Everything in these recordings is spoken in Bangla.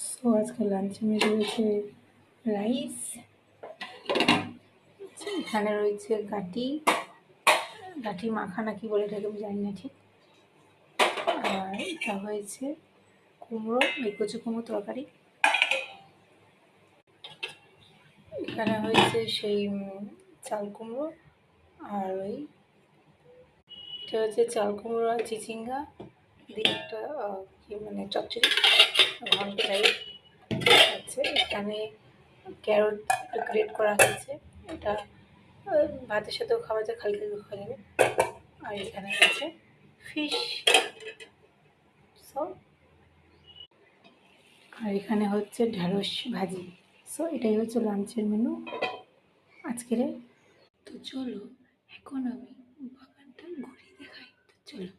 সো আজকে লাঞ্চে মেনু রয়েছে রাইস, এখানে রয়েছে গাটি মাখা না কি বলে এটাকে আমি জানি না ঠিক। আর এটা হয়েছে কুমড়ো, এই কচু কুমড়ো তরকারি। এখানে হয়েছে সেই চাল কুমড়ো, আর ওই এটা হচ্ছে চাল কুমড়ো আর চিচিঙ্গা দিয়ে একটা কি মানে চচ্চড়ি ঘন্ট টাইপ আছে। এখানে ক্যারট গ্রেট করা হয়েছে, এটা ভাতের সাথেও খাওয়া যায়, খালি খালি খাওয়া যাবে। আর এখানে হচ্ছে ফিশ, সো আর এখানে হচ্ছে ঢ্যাঁড়স ভাজি। সো এটাই হচ্ছে লাঞ্চের মেনু আজকের। তো চলো এখন আমি বাগানটা ঘুরিয়ে দেখাই, তো চলো।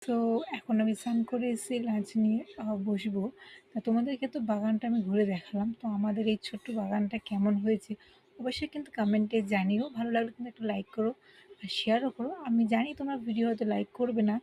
তো এখন আমি স্নান করে এসে লাঞ্চ নিয়ে বসবো। তা তোমাদেরকে তো বাগানটা আমি ঘুরে দেখালাম, তো আমাদের এই ছোট্ট বাগানটা কেমন হয়েছে অবশ্যই কিন্তু কমেন্টে জানিও। ভালো লাগলে কিন্তু একটা লাইক করো আর শেয়ারও করো। আমি জানি তোমরা ভিডিও হয়তো লাইক করবে না,